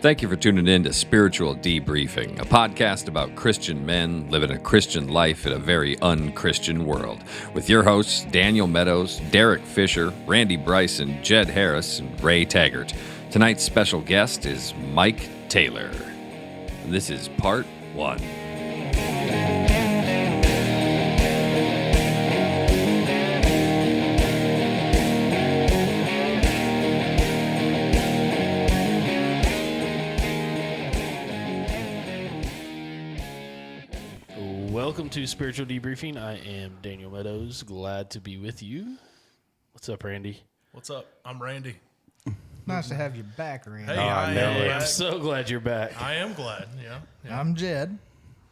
Thank you for tuning in to Spiritual Debriefing, a podcast about Christian men living a Christian life in a very un-Christian world, with your hosts Daniel Meadows, Derek Fisher, Randy Bryson, Jed Harris, and Ray Taggart. Tonight's special guest is Mike Taylor. This is part 1. Welcome to Spiritual Debriefing. I am Daniel Meadows. Glad to be with you. What's up, Randy? What's up? I'm Randy. Nice to have you back, Randy. Hey, I am I'm back. so glad you're back. I am glad. Yeah. I'm Jed.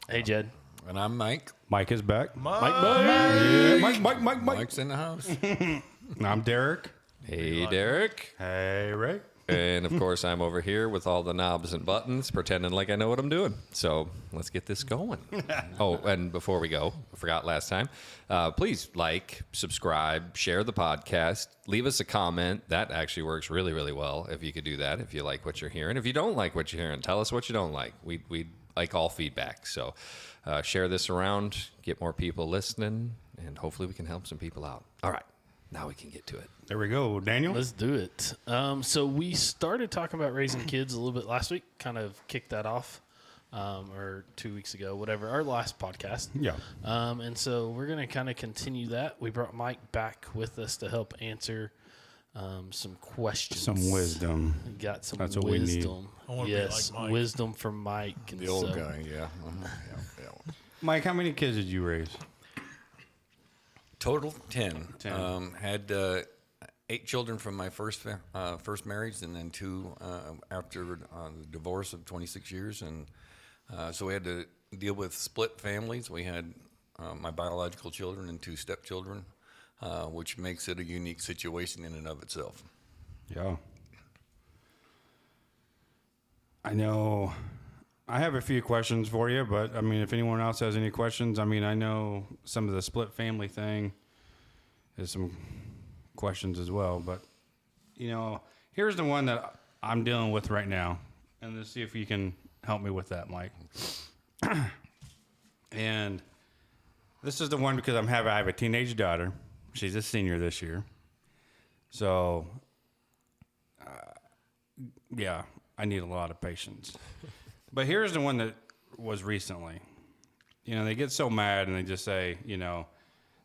Hey, Jed. And I'm Mike. Mike is back. Mike. Mike's in the house. And I'm Derek. Hey, Derek. Hey, Ray. And, of course, I'm over here with all the knobs and buttons, pretending like I know what I'm doing. So let's get this going. Oh, and before we go, I forgot last time, please like, subscribe, share the podcast, leave us a comment. That actually works really, really well if you could do that, if you like what you're hearing. If you don't like what you're hearing, tell us what you don't like. We like all feedback. So share this around, get more people listening, and hopefully we can help some people out. All right. Now we can get to it. There we go, Daniel. Let's do it. So we started talking about raising kids a little bit last week, kind of kicked that off, or 2 weeks ago, whatever, our last podcast. Yeah. And so we're going to kind of continue that. We brought Mike back with us to help answer some questions. Some wisdom. We got some That's what we need. wisdom. I wanna be Yes, like Mike. wisdom from Mike. And The old so- guy, yeah. Yeah. Mike, how many kids did you raise? Total 10. 10. Had 8 children from my first marriage, and then 2 after the divorce of 26 years. And so we had to deal with split families. We had my biological children and 2 stepchildren, which makes it a unique situation in and of itself. Yeah. I know I have a few questions for you, but I mean, if anyone else has any questions, I mean, I know some of the split family thing is some questions as well, but you know, here's the one that I'm dealing with right now, and let's see if you can help me with that, Mike. And this is the one because I have a teenage daughter. She's a senior this year. So, yeah, I need a lot of patience. But here's the one that was recently. You know, they get so mad and they just say,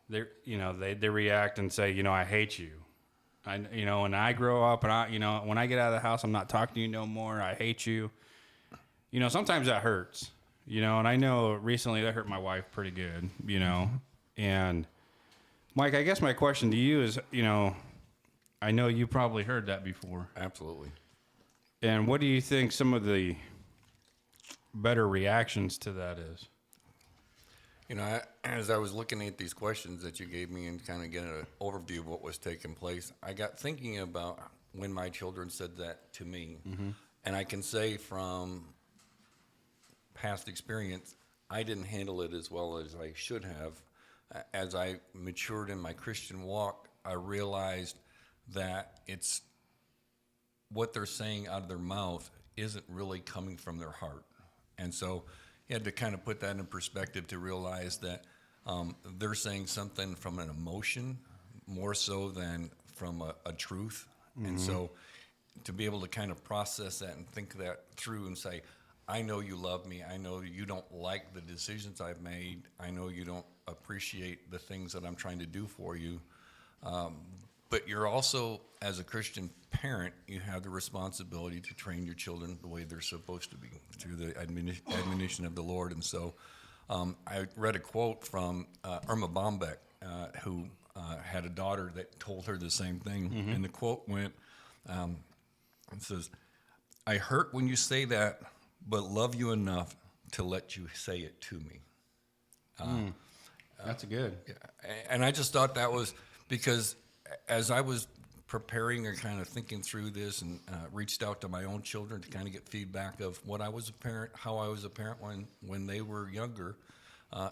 they react and say, I hate you. When I grow up and when I get out of the house, I'm not talking to you no more. I hate you. Sometimes that hurts. And I know recently that hurt my wife pretty good, And Mike, I guess my question to you is, I know you probably heard that before. Absolutely. And what do you think some of the better reactions to that is? As I was looking at these questions that you gave me and kind of getting an overview of what was taking place, I got thinking about when my children said that to me. Mm-hmm. And I can say from past experience, I didn't handle it as well as I should have. As I matured in my Christian walk, I realized that it's what they're saying out of their mouth isn't really coming from their heart. And so you had to kind of put that in perspective to realize that they're saying something from an emotion more so than from a truth. Mm-hmm. And so to be able to kind of process that and think that through and say, I know you love me. I know you don't like the decisions I've made. I know you don't appreciate the things that I'm trying to do for you. But you're also, as a Christian parent, you have the responsibility to train your children the way they're supposed to be through the admonition of the Lord. And so I read a quote from Irma Bombeck, who had a daughter that told her the same thing. Mm-hmm. And the quote went, it says, I hurt when you say that, but love you enough to let you say it to me. That's good. And I just thought that was because as I was preparing or kind of thinking through this and reached out to my own children to kind of get feedback of what I was a parent, how I was a parent when they were younger,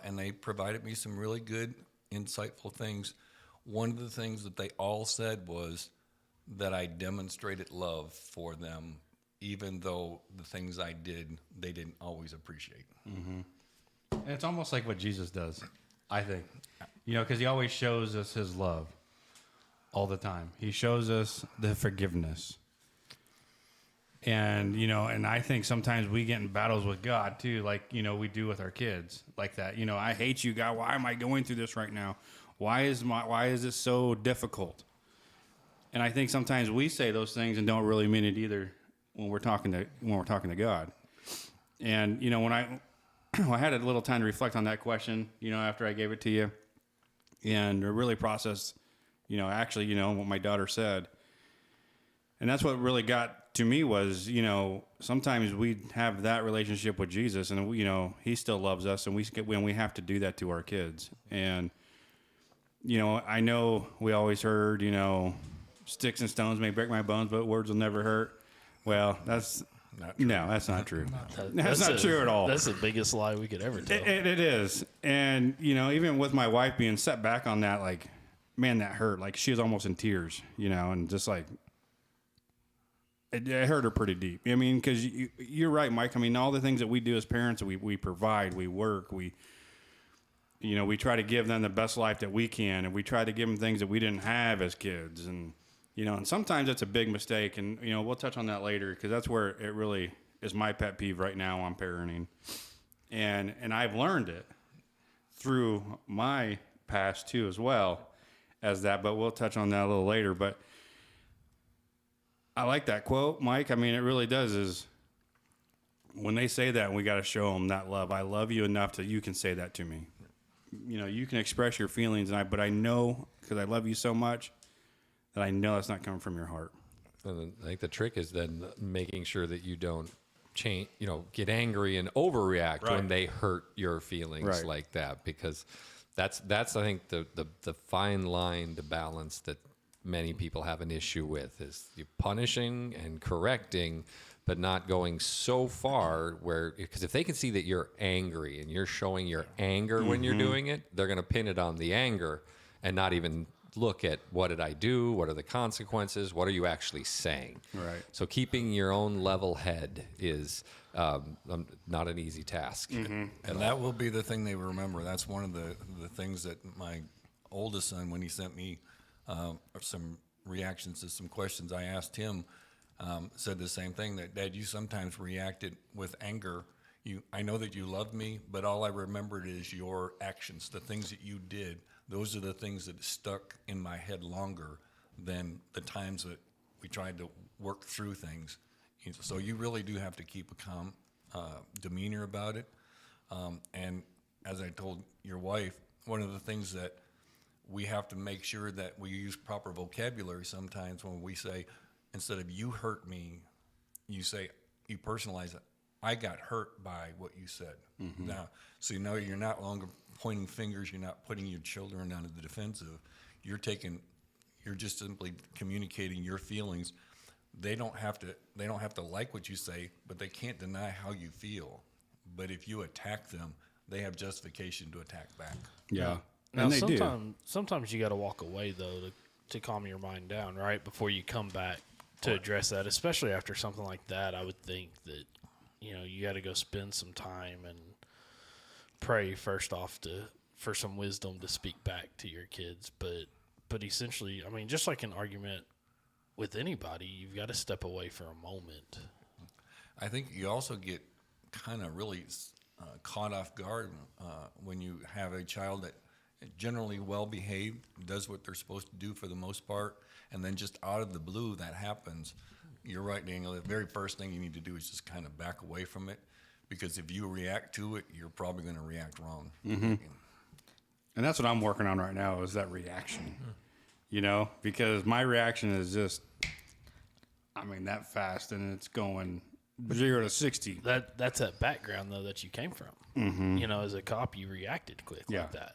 and they provided me some really good, insightful things. One of the things that they all said was that I demonstrated love for them even though the things I did, they didn't always appreciate. And it's almost like what Jesus does, I think. Because he always shows us his love all the time. He shows us the forgiveness. And, and I think sometimes we get in battles with God too, like, we do with our kids like that. I hate you, God. Why am I going through this right now? Why is this so difficult? And I think sometimes we say those things and don't really mean it either when we're talking to God. And, when I had a little time to reflect on that question, after I gave it to you and to really process, what my daughter said. And that's what really got to me was, sometimes we have that relationship with Jesus and, he still loves us and we have to do that to our kids. And, I know we always heard, sticks and stones may break my bones, but words will never hurt. Well, that's not true. That's not true at all. That's the biggest lie we could ever tell. It is. And, even with my wife being set back on that, like, man, that hurt. Like, she was almost in tears, and just like, it hurt her pretty deep. I mean, because you're right, Mike. I mean, all the things that we do as parents, we provide, we work, we try to give them the best life that we can, and we try to give them things that we didn't have as kids. And, and sometimes that's a big mistake. And, we'll touch on that later because that's where it really is my pet peeve right now on parenting. And I've learned it through my past too, as well as that, but we'll touch on that a little later. But I like that quote, Mike. I mean, it really does is when they say that, we got to show them that love. I love you enough that you can say that to me. You can express your feelings, but I know because I love you so much that I know that's not coming from your heart. And I think the trick is then making sure that you don't change, get angry and overreact when they hurt your feelings like that, because that's I think the fine line to balance that many people have an issue with is you punishing and correcting, but not going so far where, because if they can see that you're angry and you're showing your anger when you're doing it, they're going to pin it on the anger and not even look at what did I do? What are the consequences? What are you actually saying? Right. So keeping your own level head is not an easy task. And that will be the thing they remember. That's one of the things that my oldest son, when he sent me some reactions to some questions I asked him, said the same thing, that Dad, you sometimes reacted with anger. I know that you loved me, but all I remembered is your actions, the things that you did. Those are the things that stuck in my head longer than the times that we tried to work through things. So you really do have to keep a calm demeanor about it. And as I told your wife, one of the things that we have to make sure that we use proper vocabulary sometimes when we say, instead of you hurt me, you personalize it. I got hurt by what you said. Now, so you're not longer pointing fingers. You're not putting your children on the defensive. You're just simply communicating your feelings. They don't have to like what you say, but they can't deny how you feel. But if you attack them, they have justification to attack back. Yeah. Now, And they do. sometimes you got to walk away though to calm your mind down, right, before you come back to address that. Especially after something like that, I would think that you got to go spend some time and pray first off for some wisdom to speak back to your kids. But essentially, I mean, just like an argument with anybody, you've got to step away for a moment. I think you also get kind of really caught off guard when you have a child that generally well behaved, does what they're supposed to do for the most part, and then just out of the blue that happens. You're right, Daniel. The very first thing you need to do is just kind of back away from it, because if you react to it, you're probably going to react wrong. And that's what I'm working on right now is that reaction, because my reaction is just, that fast, and it's going 0 to 60. That's that background though that you came from. As a cop, you reacted quick like that.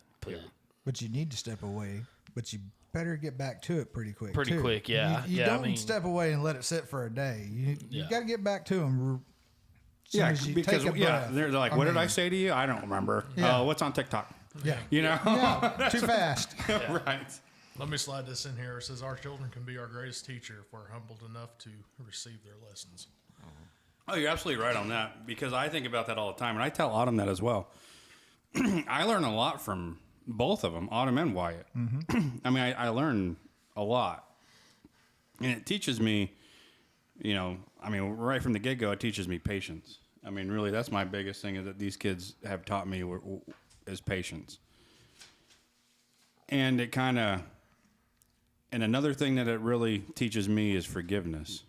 But you need to step away. But you better get back to it pretty quick. Quick, yeah. You don't step away and let it sit for a day. You got to get back to them. Yeah, because they're like, what did I say to you? I don't remember. Yeah. What's on TikTok? Yeah. Yeah, too fast. Right. Let me slide this in here. It says our children can be our greatest teacher if we're humbled enough to receive their lessons. Oh, you're absolutely right on that, because I think about that all the time, and I tell Autumn that as well. I learn a lot from both of them, Autumn and Wyatt. I mean, I learn a lot, and it teaches me, right from the get-go, it teaches me patience. I mean, really, that's my biggest thing, is that these kids have taught me is patience. And and another thing that it really teaches me is forgiveness.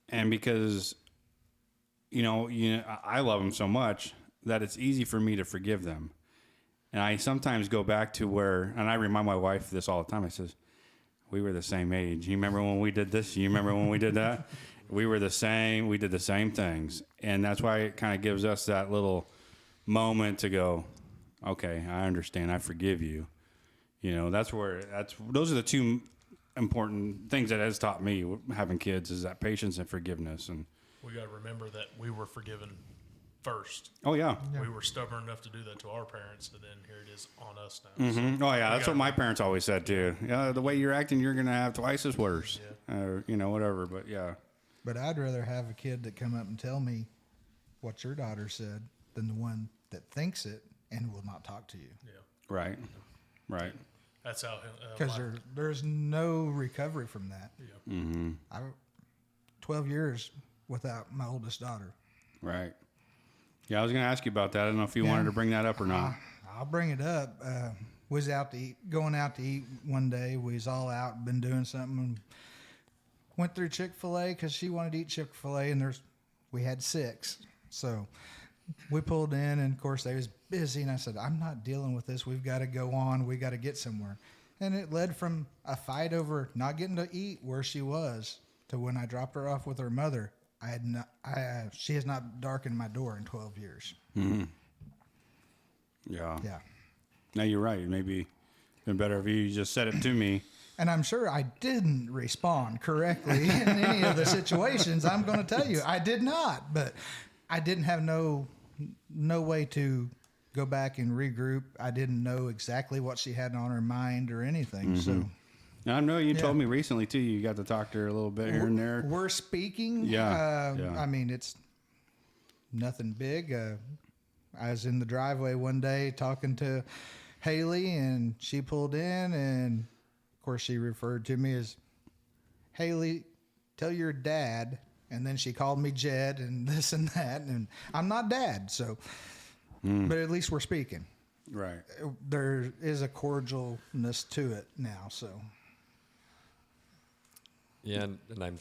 And because, I love them so much that it's easy for me to forgive them. And I sometimes go back to and I remind my wife this all the time. I says, we were the same age. You remember when we did this? You remember when we did that? We were the same. We did the same things. And that's why it kind of gives us that little moment to go, okay, I understand. I forgive you. Those are the two important things that has taught me having kids, is that patience and forgiveness. And We got to remember that we were forgiven first. oh yeah, We were stubborn enough to do that to our parents, and then here it is on us now. So oh yeah, that's what my parents always said too. Yeah, the way you're acting, you're gonna have twice as worse. Whatever. But yeah, But I'd rather have a kid that come up and tell me what your daughter said than the one that thinks it and will not talk to you. yeah, right. that's how. Because there's no recovery from that. Yeah. 12 years without my oldest daughter. Right. Yeah, I was going to ask you about that. I don't know if you Yeah. wanted to bring that up or not. I'll bring it up. Was going out to eat one day. We was all out, been doing something, and went through Chick-fil-A because she wanted to eat Chick-fil-A, and we had 6. So we pulled in, and of course they was busy, and I said, I'm not dealing with this. We've got to go on. We got to get somewhere. And it led from a fight over not getting to eat where she was to when I dropped her off with her mother. She has not darkened my door in 12 years. Mm-hmm. Yeah. Yeah. No, you're right. Maybe been better if you just said it to me. And I'm sure I didn't respond correctly in any of the situations. I'm going to tell you, I did not. But I didn't have no way to go back and regroup. I didn't know exactly what she had on her mind or anything. So Now, I know you Yeah. told me recently too. You got to talk to her a little bit here and there. we're speaking. Yeah, yeah. I mean, it's nothing big. I was in the driveway one day talking to Haley, and she pulled in, and of course she referred to me as Haley, tell your dad. And then she called me Jed and this and that, and I'm not dad. So, but at least we're speaking. Right. There is a cordialness to it now. So, Yeah, and I'm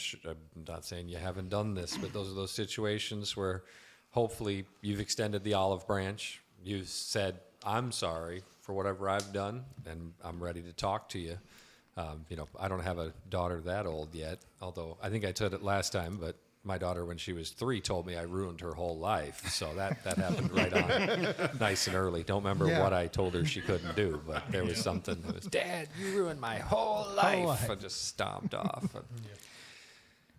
not saying you haven't done this, but those are those situations where hopefully you've extended the olive branch. You've said, I'm sorry for whatever I've done, and I'm ready to talk to you. I don't have a daughter that old yet, although I think I said it last time, but my daughter, when she was 3, told me I ruined her whole life. So that happened right on, nice and early. Don't remember Yeah. what I told her she couldn't do, but there was something that was, Dad, you ruined my whole life. I just stomped off.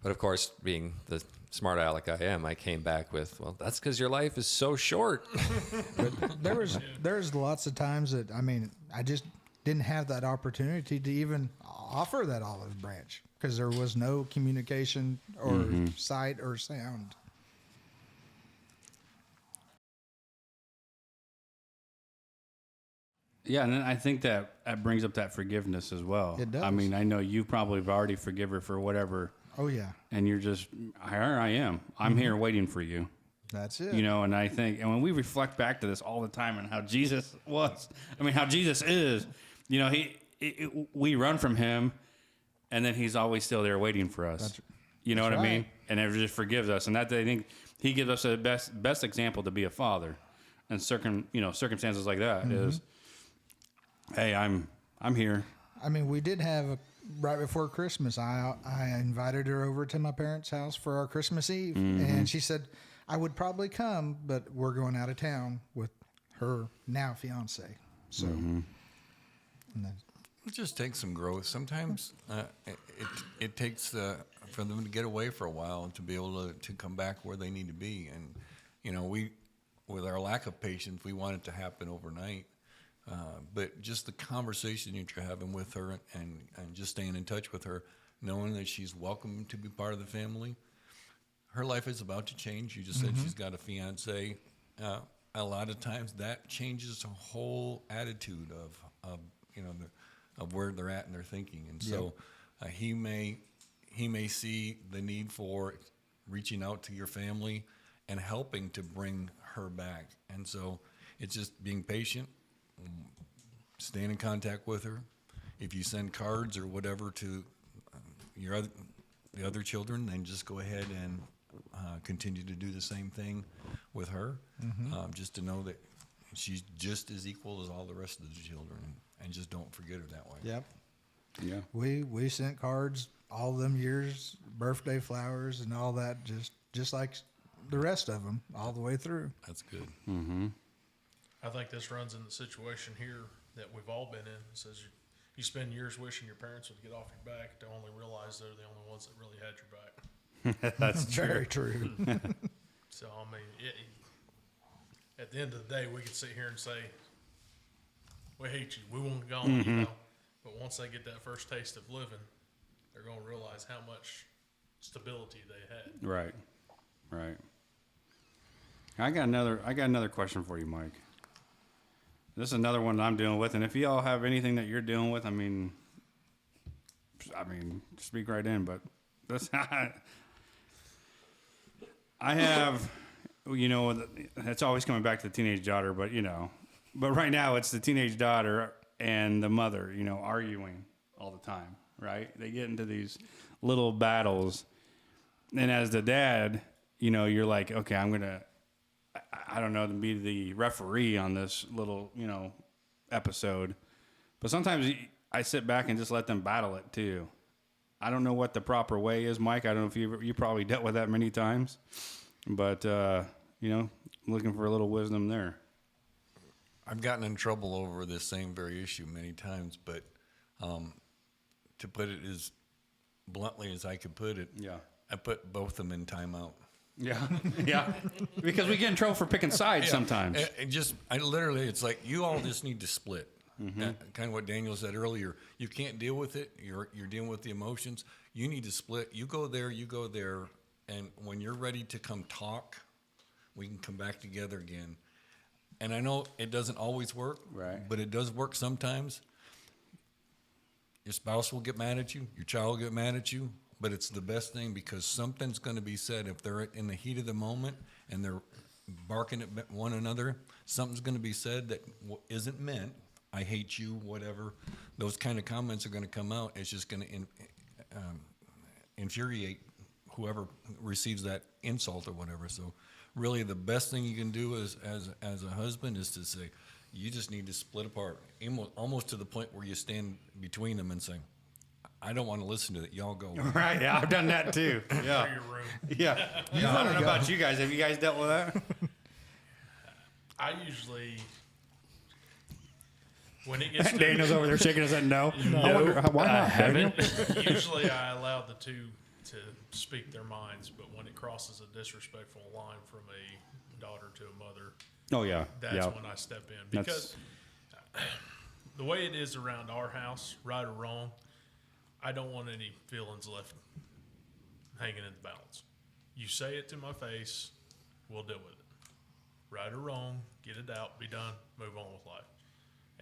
But of course, being the smart aleck I am, I came back with, well, that's because your life is so short. there's lots of times that, I just didn't have that opportunity to even offer that olive branch because there was no communication or sight or sound. Yeah, and then I think that brings up that forgiveness as well. It does. I mean, I know you probably have already forgive her for whatever, Oh yeah, and you're just, here I am. I'm here waiting for you. that's it. And I think, and when we reflect back to this all the time and how Jesus was, how Jesus is, we run from him, and then he's always still there waiting for us. You know what I mean? right. And it just forgives us. And that, I think, he gives us the best example to be a father. And circumstances like that is, hey, I'm here. We did have right before Christmas. I invited her over to my parents' house for our Christmas Eve, and she said I would probably come, but we're going out of town with her now fiance. So, and then, It just takes some growth. Sometimes it takes for them to get away for a while and to be able to come back where they need to be. And, we, with our lack of patience, we want it to happen overnight. But just the conversation that you're having with her and just staying in touch with her, knowing that she's welcome to be part of the family. Her life is about to change. You just said she's got a fiance. A lot of times that changes the whole attitude of of where they're at and their thinking. And so he may see the need for reaching out to your family and helping to bring her back. And so it's just being patient, staying in contact with her. If you send cards or whatever to the other children, then just go ahead and continue to do the same thing with her, just to know that she's just as equal as all the rest of the children, and just don't forget her that way. Yep. Yeah. We sent cards all them years, birthday flowers and all that, just like the rest of them, all the way through. That's good. I think this runs in the situation here that we've all been in. It says you spend years wishing your parents would get off your back to only realize they're the only ones that really had your back. That's true. Very true. So, I mean, at the end of the day, we could sit here and say, we hate you, we want to go on, you know. But once they get that first taste of living, they're going to realize how much stability they had. Right. Right. I got another question for you, Mike. This is another one that I'm dealing with, and if you all have anything that you're dealing with, I mean, speak right in. But this, I have, it's always coming back to the teenage daughter, but right now it's the teenage daughter and the mother, arguing all the time, right? They get into these little battles, and as the dad, you're like, okay, I'm gonna, I don't know, to be the referee on this little, episode. But sometimes I sit back and just let them battle it too. I don't know what the proper way is, Mike. I don't know if you probably dealt with that many times, but looking for a little wisdom there. I've gotten in trouble over this same very issue many times, but to put it as bluntly as I could put it, I put both of them in timeout. Yeah, yeah, because we get in trouble for picking sides sometimes. It's like you all just need to split. Kind of what Daniel said earlier. You can't deal with it. You're dealing with the emotions. You need to split. You go there, and when you're ready to come talk, we can come back together again. And I know it doesn't always work, right? But it does work sometimes. Your spouse will get mad at you. Your child will get mad at you. But it's the best thing because something's going to be said. If they're in the heat of the moment and they're barking at one another, something's going to be said that isn't meant. I hate you, whatever. Those kind of comments are going to come out. It's just going to infuriate whoever receives that insult or whatever. So really the best thing you can do as a husband is to say, you just need to split apart, almost to the point where you stand between them and say, I don't want to listen to it. Y'all go. Right. Yeah, I've done that too. Yeah. Your room. Yeah. I don't know about you guys. Have you guys dealt with that? I usually, when it gets to Daniel's over there shaking his head no. I wonder, why not, Daniel? usually I allow the two to speak their minds, but when it crosses a disrespectful line from a daughter to a mother, Oh, yeah. that's when I step in. Because the way it is around our house, right or wrong, I don't want any feelings left hanging in the balance. You say it to my face, we'll deal with it. Right or wrong, get it out, be done, move on with life.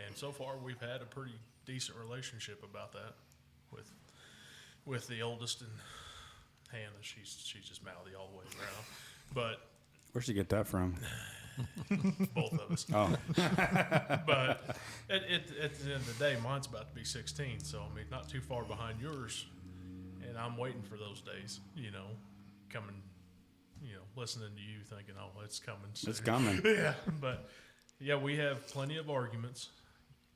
And so far, we've had a pretty decent relationship about that with the oldest, and Hannah. She's just mouthy all the way around. But Where'd you get that from? both of us. Oh. But at the end of the day, mine's about to be 16, so I mean, not too far behind yours. And I'm waiting for those days, coming, listening to you, thinking, "Oh, it's coming soon." It's coming. Yeah, but yeah, we have plenty of arguments.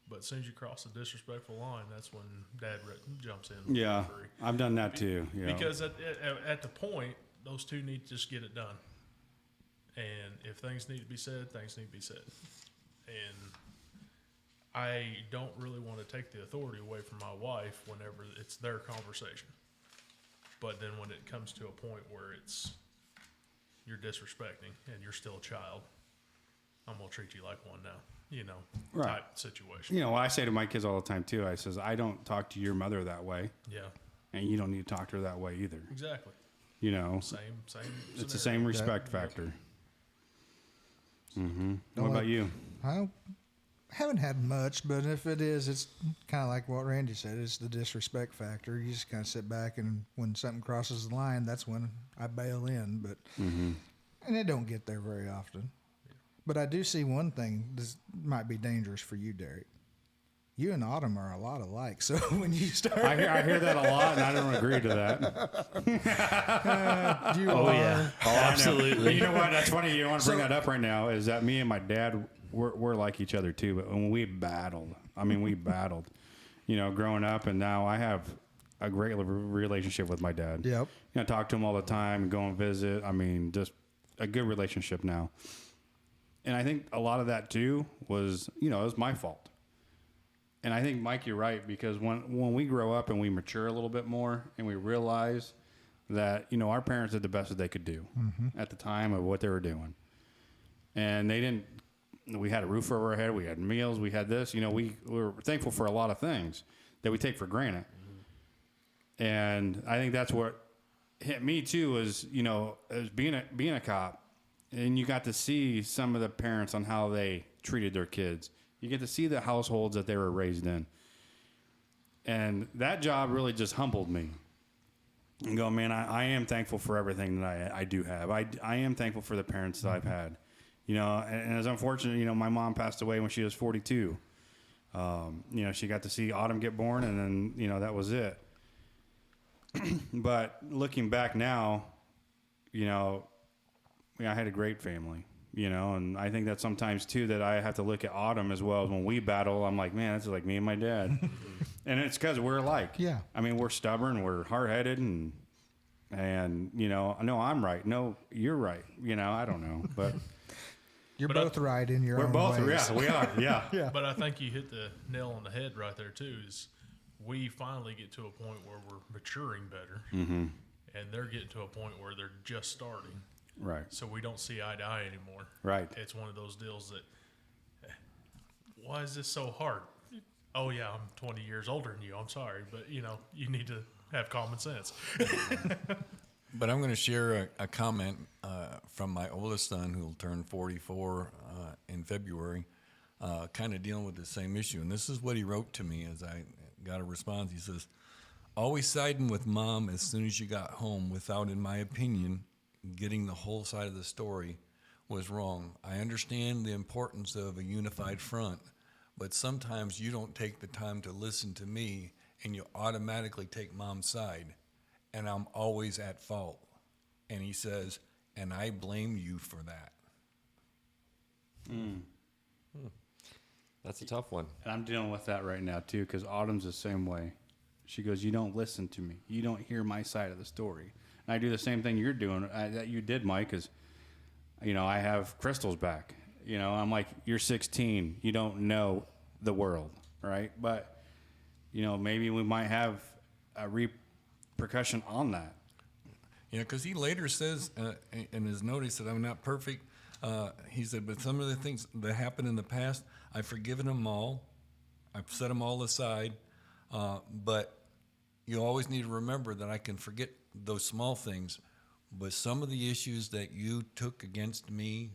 But as soon as you cross a disrespectful line, that's when Dad jumps in. Yeah, I've done that too. Yeah. Because at the point, those two need to just get it done. And if things need to be said, things need to be said. And I don't really want to take the authority away from my wife whenever it's their conversation. But then when it comes to a point where you're disrespecting and you're still a child, I'm going to treat you like one now, Right. type situation. I say to my kids all the time too, I says, I don't talk to your mother that way. Yeah. and you don't need to talk to her that way either. Exactly. You know, Same. it's the same respect factor. What about you? I haven't had much, but if it is, it's kind of like what Randy said. It's the disrespect factor. You just kind of sit back, and when something crosses the line, that's when I bail in. But and it don't get there very often. But I do see one thing. This might be dangerous for you, Derek. You and Autumn are a lot alike. So when you start, I hear that a lot, and I don't agree to that. you Oh are. yeah, absolutely. You know what? That's funny. You want to bring that up right now? Is that me and my dad? We're like each other too. But when we battled, you know, growing up, and now I have a great relationship with my dad. Yep. You know, talk to him all the time, go and visit. I mean, just a good relationship now. And I think a lot of that too was, you know, it was my fault. And I think, Mike, you're right, because when we grow up and we mature a little bit more and we realize that, you know, our parents did the best that they could do at the time of what they were doing. And we had a roof over our head, we had meals, we had this, you know, we were thankful for a lot of things that we take for granted. And I think that's what hit me too, was, you know, as being a cop, and you got to see some of the parents on how they treated their kids. You get to see the households that they were raised in. And that job really just humbled me. And go, man, I am thankful for everything that I do have. I am thankful for the parents that I've had. You know, and it's unfortunate, you know, my mom passed away when she was 42. You know, she got to see Autumn get born, and then, you know, that was it. But looking back now, you know, I had a great family. You know, and I think that sometimes too that I have to look at Autumn as well. When we battle, I'm like, man, this is like me and my dad, and it's because we're alike. Yeah. I mean, we're stubborn, we're hard-headed, and you know, no, I'm right, no, you're right. You know, I don't know, but You're both right in your we're own both, ways. yeah, we are, yeah, Yeah. But I think you hit the nail on the head right there too. Is we finally get to a point where we're maturing better, and they're getting to a point where they're just starting. right, So we don't see eye to eye anymore. right. It's one of those deals that, why is this so hard? Oh yeah, I'm 20 years older than you. I'm sorry, but you know, you need to have common sense. But I'm going to share a comment from my oldest son, who will turn 44 in February, kind of dealing with the same issue. And this is what he wrote to me as I got a response. He says, "Always siding with mom as soon as you got home without, in my opinion, getting the whole side of the story was wrong. I understand the importance of a unified front, but sometimes you don't take the time to listen to me and you automatically take mom's side, and I'm always at fault." And he says, "And I blame you for that." That's a tough one. And I'm dealing with that right now too, because Autumn's the same way. She goes, "You don't listen to me. You don't hear my side of the story." And I do the same thing you're doing, that you did, Mike, is, you know, I have Crystal's back. You know, I'm like, you're 16. You don't know the world, right? But, you know, maybe we might have a repercussion on that. You know, because he later says in his note, he said, "I'm not perfect." He said, "But some of the things that happened in the past, I've forgiven them all. I've set them all aside. But you always need to remember that I can forget those small things. But some of the issues that you took against me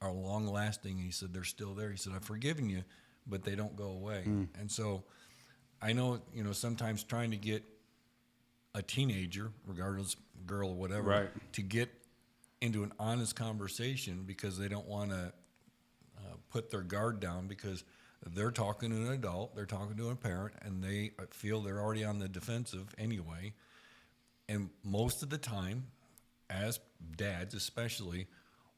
are long lasting." He said, "They're still there." He said, "I've forgiven you, but they don't go away." And so I know, you know, sometimes trying to get a teenager, regardless, girl or whatever, Right. to get into an honest conversation because they don't want to put their guard down because they're talking to an adult, they're talking to a parent, and they feel they're already on the defensive anyway. And most of the time, as dads especially,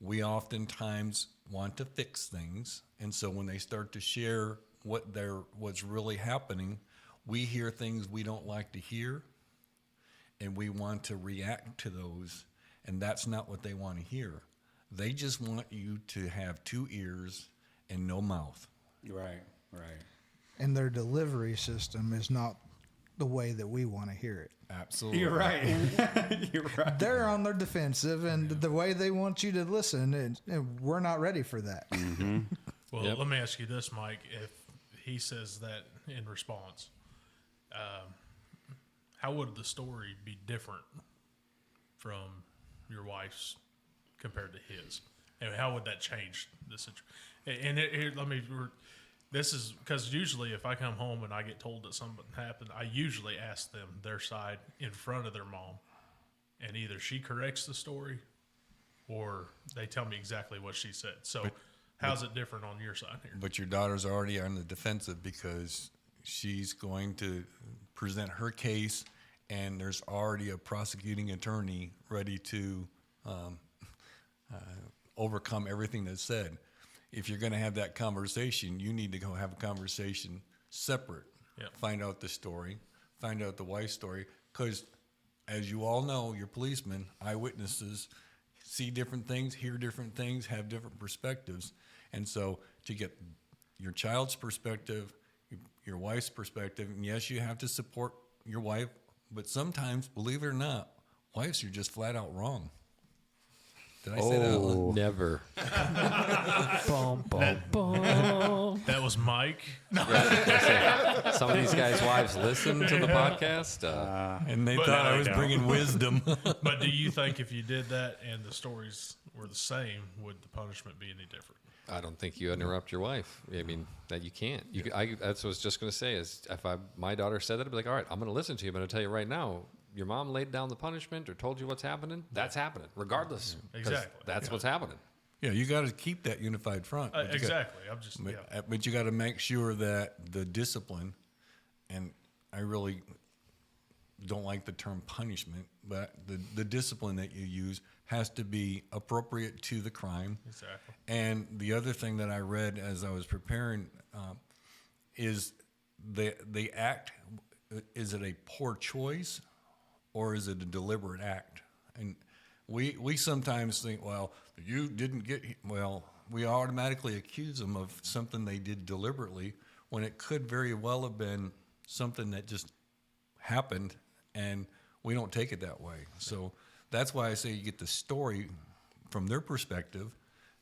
we oftentimes want to fix things. And so when they start to share what's really happening, we hear things we don't like to hear, and we want to react to those, and that's not what they want to hear. They just want you to have 2 ears and no mouth. Right, right. And their delivery system is not the way that we want to hear it. Absolutely. You're right. You're right. They're on their defensive, and the way they want you to listen, and we're not ready for that. Well, Yep. let me ask you this, Mike. If he says that in response, how would the story be different from your wife's compared to his? And how would that change the situation? And here, this is because usually if I come home and I get told that something happened, I usually ask them their side in front of their mom. And either she corrects the story or they tell me exactly what she said. So how's it different on your side here? But your daughter's already on the defensive because she's going to present her case, and there's already a prosecuting attorney ready to overcome everything that's said. If you're going to have that conversation, you need to go have a conversation separate. Yep. Find out the story, find out the wife's story, because as you all know, you're policemen, eyewitnesses, see different things, hear different things, have different perspectives. And so to get your child's perspective, your wife's perspective, and yes, you have to support your wife, but sometimes, believe it or not, wives are just flat out wrong. Did I say that? Oh, never. Bum, bum, bum. That was Mike. Some of these guys' wives listen to the podcast. And they But thought no, I they was don't. bringing wisdom. But do you think if you did that and the stories were the same, would the punishment be any different? I don't think you interrupt your wife. I mean, that you can't. That's what I was just going to say. Is if my daughter said that, I'd be like, all right, I'm going to listen to you, but I'll tell you right now, your mom laid down the punishment or told you what's happening. That's happening, regardless. 'Cause Exactly. That's what's happening. Yeah, you got to keep that unified front. But you got- Exactly. I'm just, but you got to make sure that the discipline, and I really don't like the term punishment, but the discipline that you use has to be appropriate to the crime. Exactly. And the other thing that I read as I was preparing is the act, is it a poor choice or is it a deliberate act? And we sometimes think, well, you didn't get, well, we automatically accuse them of something they did deliberately when it could very well have been something that just happened, and we don't take it that way. So that's why I say you get the story from their perspective,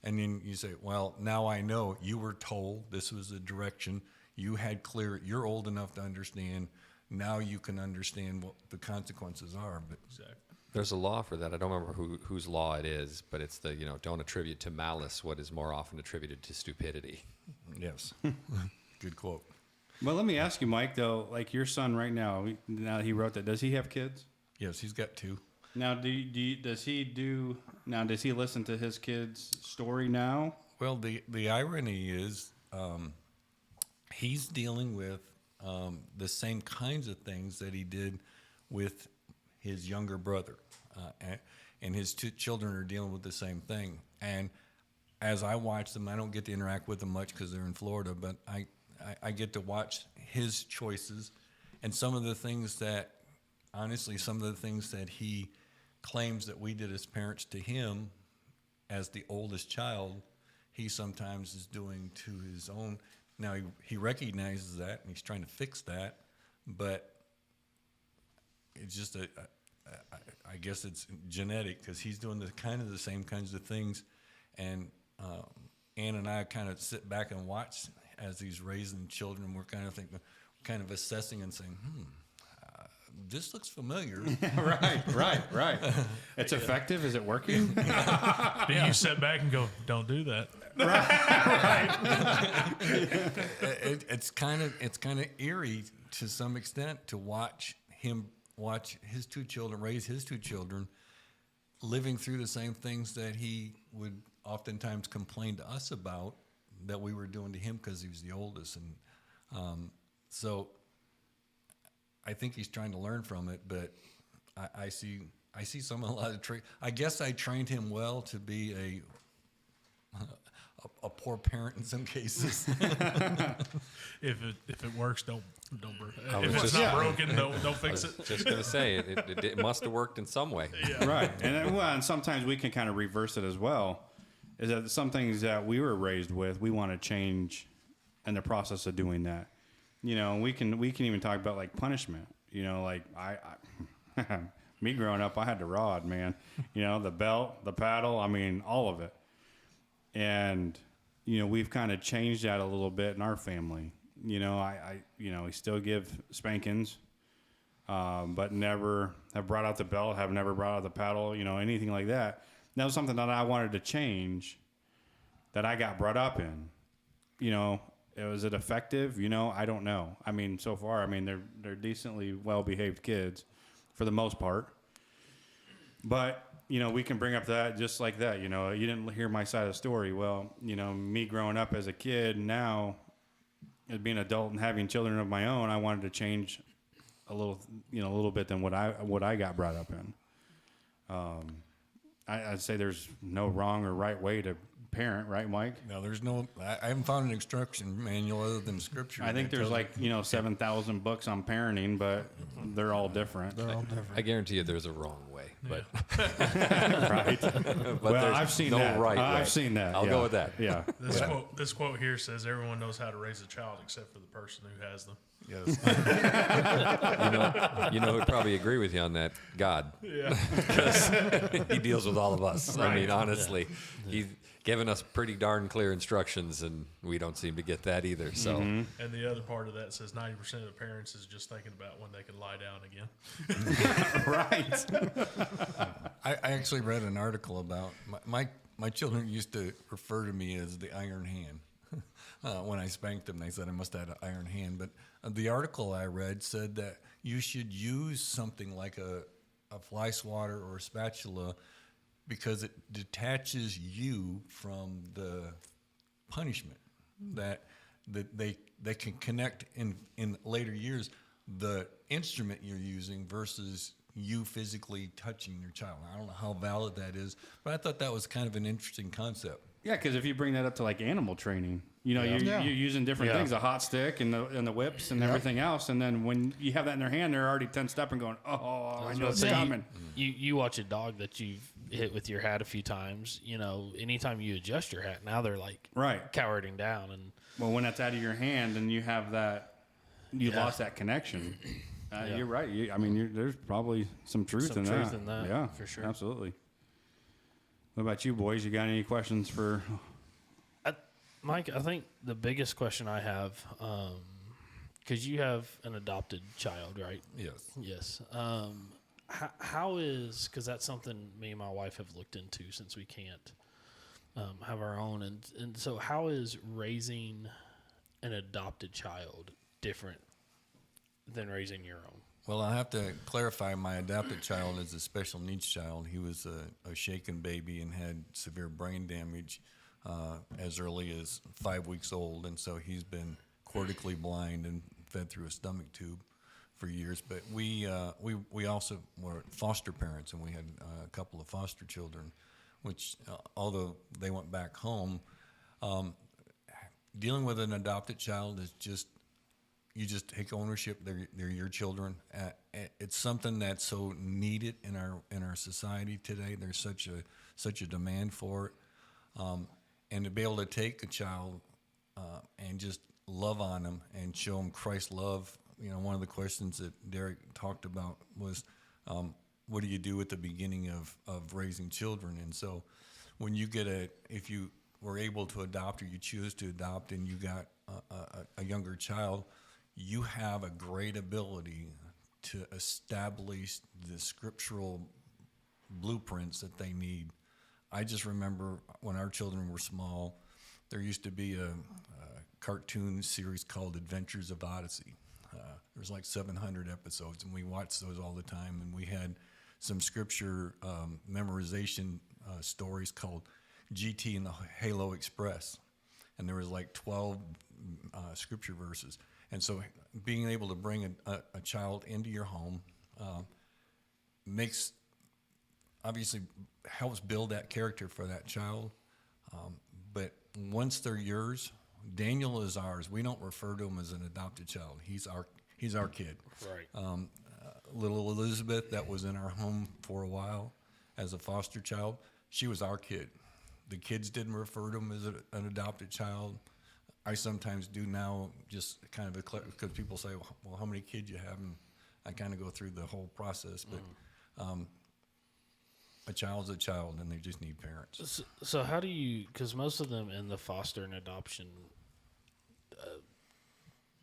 and then you say, well, now I know you were told this was the direction. You had clear, you're old enough to understand. Now you can understand what the consequences are. But Exactly. There's a law for that. I don't remember whose law it is, but it's the, don't attribute to malice what is more often attributed to stupidity. yes, good quote. Well, let me ask you, Mike, though, like your son right now, now that he wrote that, does he have kids? Yes, he's got two. Now, does he listen to his kid's story now? Well, the irony is he's dealing with the same kinds of things that he did with his younger brother, and his two children are dealing with the same thing. And as I watch them, I don't get to interact with them much because they're in Florida, but I get to watch his choices and some of the things that, honestly, some of the things that he claims that we did as parents to him as the oldest child, he sometimes is doing to his own. Now, he recognizes that, and he's trying to fix that, but it's just I guess it's genetic because he's doing the same kinds of things. And Ann and I kind of sit back and watch as he's raising children. We're kind of thinking, kind of assessing and saying, this looks familiar. Right. It's effective. Is it working? Do you sit back and go, don't do that? It's kind of eerie to some extent to watch him watch his two children, raise his two children, living through the same things that he would oftentimes complain to us about that we were doing to him because he was the oldest. And so I think he's trying to learn from it, but I see a lot of I guess I trained him well to be a poor parent in some cases. If it works, don't break it. I was If it's just- not broken, don't fix it. Just going to say, it must have worked in some way. Right. And sometimes we can kind of reverse it as well. Is that some things that we were raised with, we want to change in the process of doing that. We can even talk about like punishment. Like I me growing up, I had the rod, man. The belt, the paddle, I mean, all of it. And we've kind of changed that a little bit in our family. We still give spankings. but never have brought out the belt, have never brought out the paddle, anything like that. That was something that I wanted to change that I got brought up in. Was it effective? I don't know. I mean, so far, they're decently well-behaved kids for the most part. But, we can bring up that just like that. You didn't hear my side of the story. Well, me growing up as a kid, now as being an adult and having children of my own, I wanted to change a little bit than what I got brought up in. I'd say there's no wrong or right way to parent, right, Mike? No, there's no. I haven't found an instruction manual other than scripture. I think there's 7,000 books on parenting, but they're all different. I guarantee you, there's a wrong way, but Right. but Well, there's I've seen no that. right way. I've seen that. I'll yeah. go with that. Yeah. This quote here says everyone knows how to raise a child except for the person who has them. Yes. You know who'd probably agree with you on that? God. Yeah. Because he deals with all of us. I mean, Right. honestly, he's given us pretty darn clear instructions, and we don't seem to get that either. So, And the other part of that says 90% of the parents is just thinking about when they can lie down again. Right. I actually read an article about my children used to refer to me as the iron hand. When I spanked them, they said I must have had an iron hand. But the article I read said that you should use something like a fly swatter or a spatula because it detaches you from the punishment. That they can connect in later years the instrument you're using versus you physically touching your child. I don't know how valid that is, but I thought that was kind of an interesting concept. Yeah, because if you bring that up to like animal training, you're using different Yeah. things, a hot stick and the whips and everything else, and then when you have that in their hand, they're already tensed up and going, "Oh, I know it's coming." You watch a dog that you've hit with your hat a few times. Anytime you adjust your hat, now they're like Right. cowarding down, and Well, when that's out of your hand and you have that, you Yeah. lost that connection. Yeah. You're right. There's probably some truth Some in truth that. in that, Yeah, for sure. Absolutely. What about you, boys? You got any questions for? Mike, I think the biggest question I have, because you have an adopted child, right? Yes. Yes. How is, because that's something me and my wife have looked into since we can't have our own, and so how is raising an adopted child different than raising your own? Well, I have to clarify. My adopted child is a special needs child. He was a shaken baby and had severe brain damage as early as 5 weeks old, and so he's been cortically blind and fed through a stomach tube for years. But we also were foster parents, and we had a couple of foster children, which although they went back home, dealing with an adopted child is just. You just take ownership. They're your children. It's something that's so needed in our society today. There's such a demand for it, and to be able to take a child and just love on them and show them Christ's love. One of the questions that Derek talked about was, what do you do at the beginning of raising children? And so, when you if you were able to adopt or you choose to adopt, and you got a younger child. You have a great ability to establish the scriptural blueprints that they need. I just remember when our children were small, there used to be a cartoon series called Adventures of Odyssey. There's like 700 episodes, and we watched those all the time. And we had some scripture memorization stories called GT and the Halo Express. And there was like 12 scripture verses. And so being able to bring a child into your home obviously helps build that character for that child. But once they're yours, Daniel is ours. We don't refer to him as an adopted child. He's our kid. Right. Little Elizabeth, that was in our home for a while as a foster child, she was our kid. The kids didn't refer to him as an adopted child. I sometimes do now, just kind of because people say, well, how many kids you have? And I kind of go through the whole process. But a child's a child, and they just need parents. So how do you, because most of them in the foster and adoption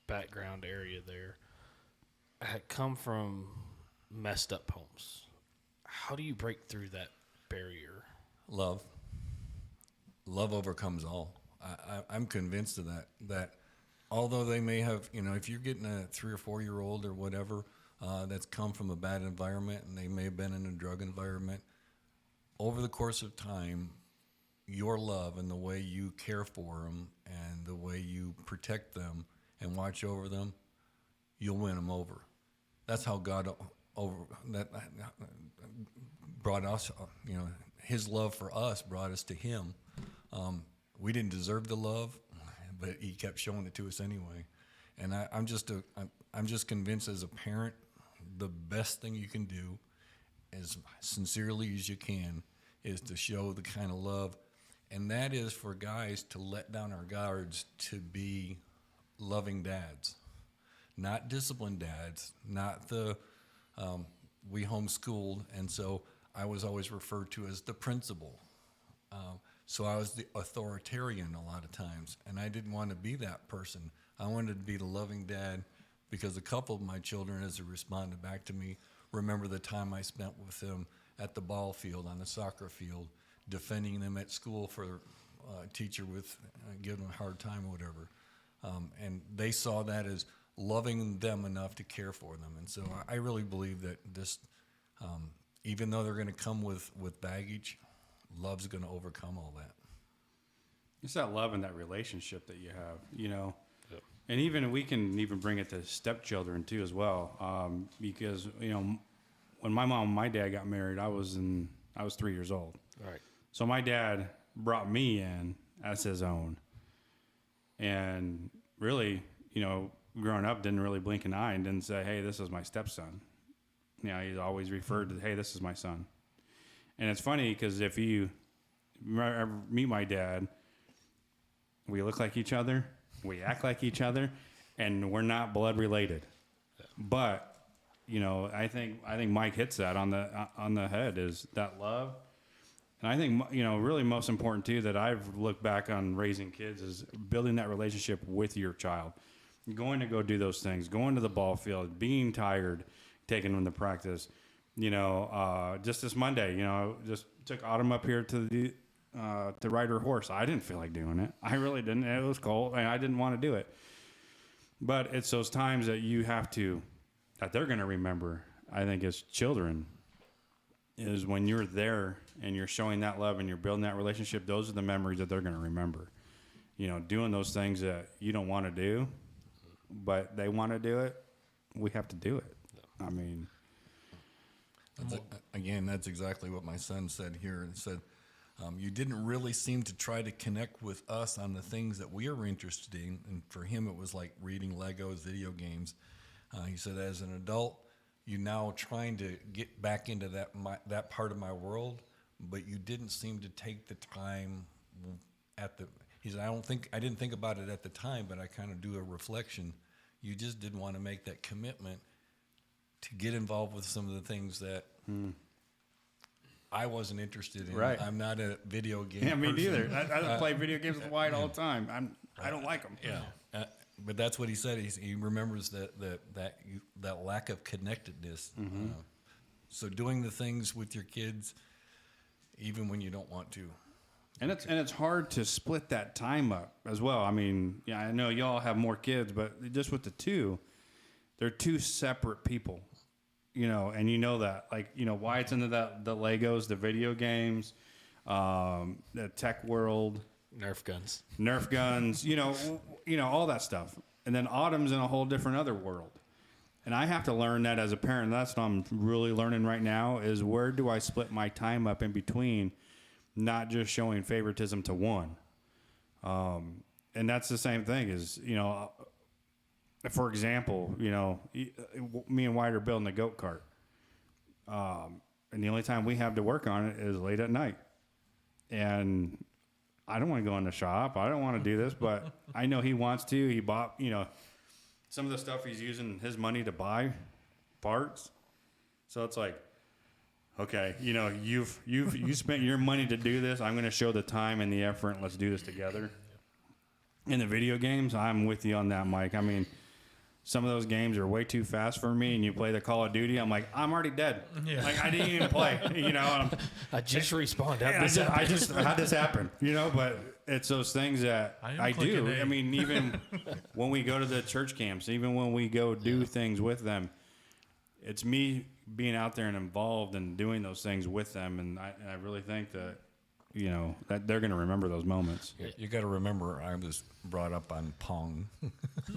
background area there, come from messed up homes. How do you break through that barrier? Love. Love overcomes all. I'm convinced of that. That although they may have, if you're getting a 3 or 4 year old or whatever that's come from a bad environment and they may have been in a drug environment, over the course of time, your love and the way you care for them and the way you protect them and watch over them, you'll win them over. That's how God brought us, his love for us brought us to him. We didn't deserve the love, but he kept showing it to us anyway. And I'm just convinced as a parent, the best thing you can do, as sincerely as you can, is to show the kind of love. And that is for guys to let down our guards to be loving dads, not disciplined dads, not the, we homeschooled. And so I was always referred to as the principal. So I was the authoritarian a lot of times, and I didn't want to be that person. I wanted to be the loving dad, because a couple of my children, as they responded back to me, remember the time I spent with them at the ball field, on the soccer field, defending them at school for a teacher with giving them a hard time or whatever. And they saw that as loving them enough to care for them. And so I really believe that this, even though they're going to come with baggage, love's going to overcome all that. It's that love and that relationship that you have, Yep. And even we can even bring it to stepchildren too as well, because when my mom and my dad got married, I was 3 years old. Right. So my dad brought me in as his own, and really, growing up, didn't really blink an eye and didn't say, "Hey, this is my stepson." He's always referred to, "Hey, this is my son." And it's funny because if you ever meet my dad, we look like each other, we act like each other, and we're not blood related. But I think Mike hits that on the head, is that love. And I think really most important too that I've looked back on raising kids is building that relationship with your child, going to go do those things, going to the ball field, being tired, taking them to practice. Just this Monday, just took Autumn up here to ride her horse. I didn't feel like doing it. I really didn't. It was cold, and I didn't want to do it. But it's those times that that they're going to remember, I think, as children, is when you're there and you're showing that love and you're building that relationship. Those are the memories that they're going to remember. Doing those things that you don't want to do, but they want to do it. We have to do it. I mean... That's exactly what my son said here. And said, you didn't really seem to try to connect with us on the things that we are interested in. And for him, it was like reading Legos, video games. He said, as an adult, you're now trying to get back into that part of my world, but you didn't seem to take the time he said, I didn't think about it at the time, but I kind of do a reflection. You just didn't want to make that commitment to get involved with some of the things that I wasn't interested in. Right. I'm not a video game Yeah, me person. neither. I play video games with Wyatt all the time. I don't like them. Yeah. But that's what he said. He remembers that lack of connectedness. Mm-hmm. So doing the things with your kids, even when you don't want to. And it's hard to split that time up as well. I mean, I know y'all have more kids, but just with the two, they're two separate people. And that, like, Wyatt's into the Legos, the video games, the tech world, Nerf guns, all that stuff. And then Autumn's in a whole different other world. And I have to learn that as a parent. That's what I'm really learning right now, is where do I split my time up in between, not just showing favoritism to one. And that's the same thing is, for example, me and Wyatt are building a goat cart. And the only time we have to work on it is late at night. And I don't want to go in the shop. I don't want to do this, but I know he wants to. He bought, some of the stuff he's using his money to buy parts. So it's like, okay, you've spent your money to do this. I'm going to show the time and the effort. Let's do this together. In the video games, I'm with you on that, Mike. I mean, some of those games are way too fast for me, and you play the Call of Duty, I'm like, I'm already dead. Yeah. Like I didn't even play, I just respawned. I just had this happen, but it's those things that I do. clicking A. I mean, even when we go to the church camps, even when we go do things with them, it's me being out there and involved and doing those things with them. And I really think that, that they're going to remember those moments. You got to remember, I was brought up on Pong.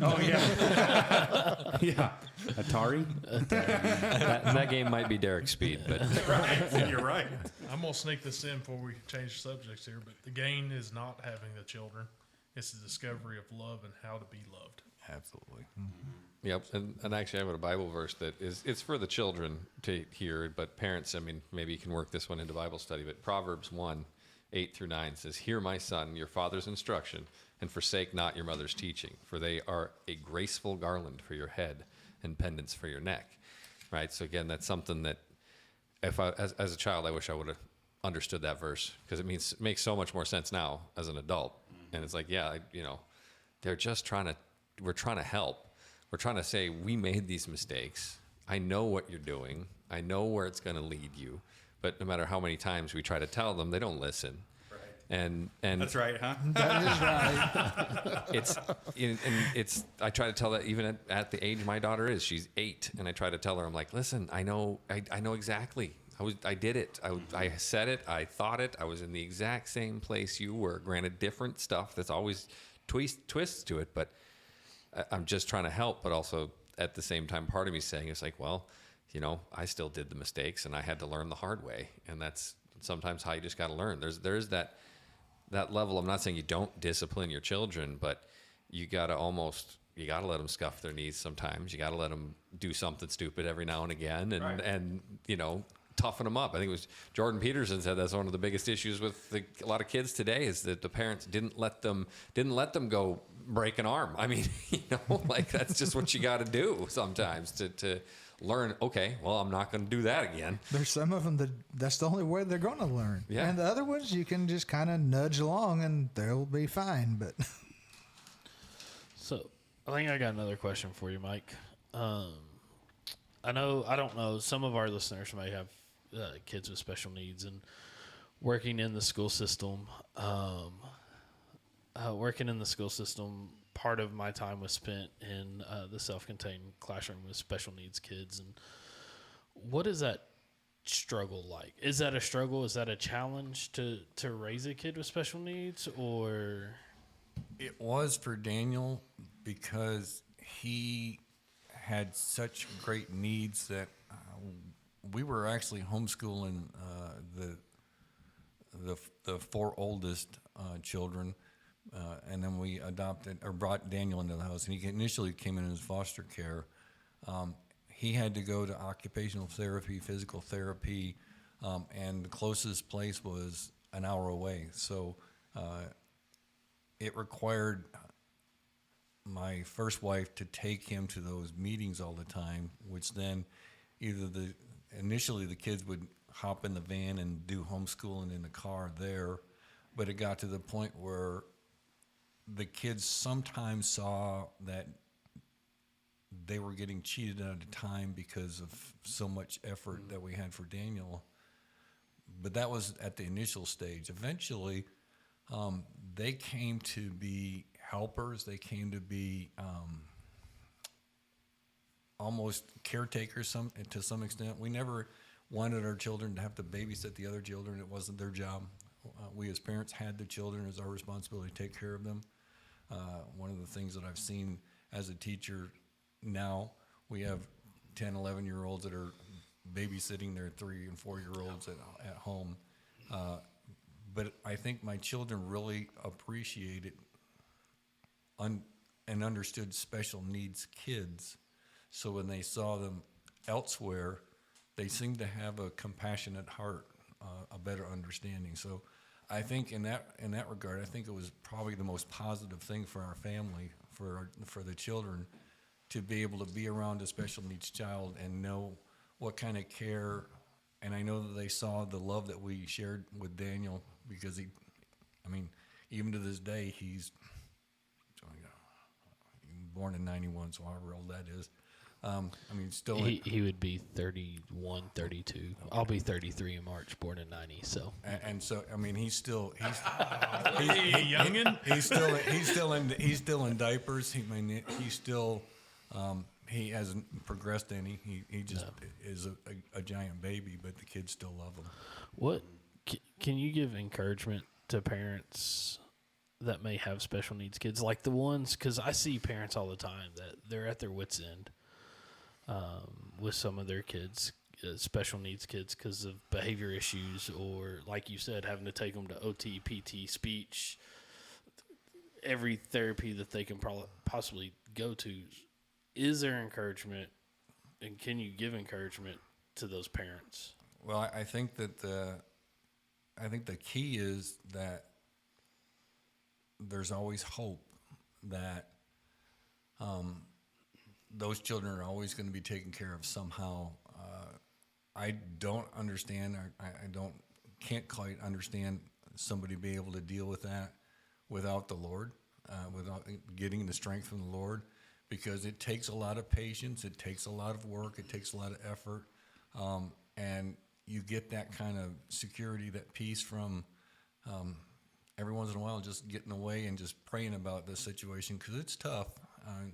Oh, yeah. Yeah. Atari? That game might be Derek's speed, but Right. You're right. I'm gonna sneak this in before we change subjects here, but the gain is not having the children; it's the discovery of love and how to be loved. Absolutely. yep. And actually, I have a Bible verse that it's for the children to hear, but parents, I mean, maybe you can work this one into Bible study. But Proverbs 1:8-9 says, "Hear, my son, your father's instruction, and forsake not your mother's teaching, for they are a graceful garland for your head and pendants for your neck." Right. So again, that's something that if as a child, I wish I would have understood that verse, because it makes so much more sense now as an adult. And it's like, yeah, they're just we're trying to help. We're trying to say, we made these mistakes. I know what you're doing. I know where it's going to lead you. But no matter how many times we try to tell them, they don't listen. Right. And That's right, huh? That is right. I try to tell that even at the age my daughter is. She's 8, and I try to tell her, I'm like, listen, I know exactly. I did it. I said it. I thought it. I was in the exact same place you were. Granted, different stuff. That's always twists to it, but I'm just trying to help. But also at the same time, part of me saying, it's like, well, I still did the mistakes, and I had to learn the hard way, and that's sometimes how you just got to learn. There's that level. I'm not saying you don't discipline your children, but you got to let them scuff their knees sometimes. You got to let them do something stupid every now and again, and Right. and toughen them up. I think it was Jordan Peterson said that's one of the biggest issues with a lot of kids today is that the parents didn't let them go break an arm. I mean, like that's just what you got to do sometimes to learn. Okay, well, I'm not going to do that again. There's some of them that's the only way they're going to learn. Yeah. And the other ones you can just kind of nudge along and they'll be fine. But So, I think I got another question for you, Mike. I don't know, some of our listeners may have kids with special needs, and working in the school system, part of my time was spent in the self-contained classroom with special needs kids. And what is that struggle like? Is that a struggle? Is that a challenge to raise a kid with special needs, or? It was for Daniel because he had such great needs that we were actually homeschooling the 4 oldest children, and then we brought Daniel into the house, and he initially came in as foster care. He had to go to occupational therapy, physical therapy, and the closest place was an hour away. So it required my first wife to take him to those meetings all the time, which then initially the kids would hop in the van and do homeschooling in the car there, but it got to the point where the kids sometimes saw that they were getting cheated out of time because of so much effort that we had for Daniel. But that was at the initial stage. Eventually, they came to be helpers. They came to be almost caretakers to some extent. We never wanted our children to have to babysit the other children. It wasn't their job. We as parents had the children. It was our responsibility to take care of them. One of the things that I've seen as a teacher now, we have 10, 11-year-olds that are babysitting their 3 and 4-year-olds at home. But I think my children really appreciated and understood special needs kids. So when they saw them elsewhere, they seemed to have a compassionate heart, a better understanding. So I think in that regard, I think it was probably the most positive thing for our family, for the children, to be able to be around a special needs child and know what kind of care. And I know that they saw the love that we shared with Daniel, because even to this day, he's born in 91, so however old that is. I mean, still. He would be 31, 32. I'll be 33 in March, born in 90. So And so, I mean, he's Hey, youngin. he's still in diapers. He's still he hasn't progressed any. He just is a giant baby, but the kids still love him. what can you give encouragement to parents that may have special needs kids, like the ones, because I see parents all the time that they're at their wits' end with some of their kids, special needs kids, because of behavior issues, or like you said, having to take them to OT, PT, speech, every therapy that they can possibly go to. Is there encouragement, and can you give encouragement to those parents? Well, I think that the key is that there's always hope that those children are always going to be taken care of somehow. I don't understand. Can't quite understand somebody being able to deal with that without the Lord, without getting the strength from the Lord, because it takes a lot of patience, it takes a lot of work, it takes a lot of effort, and you get that kind of security, that peace from every once in a while just getting away and just praying about this situation, because it's tough.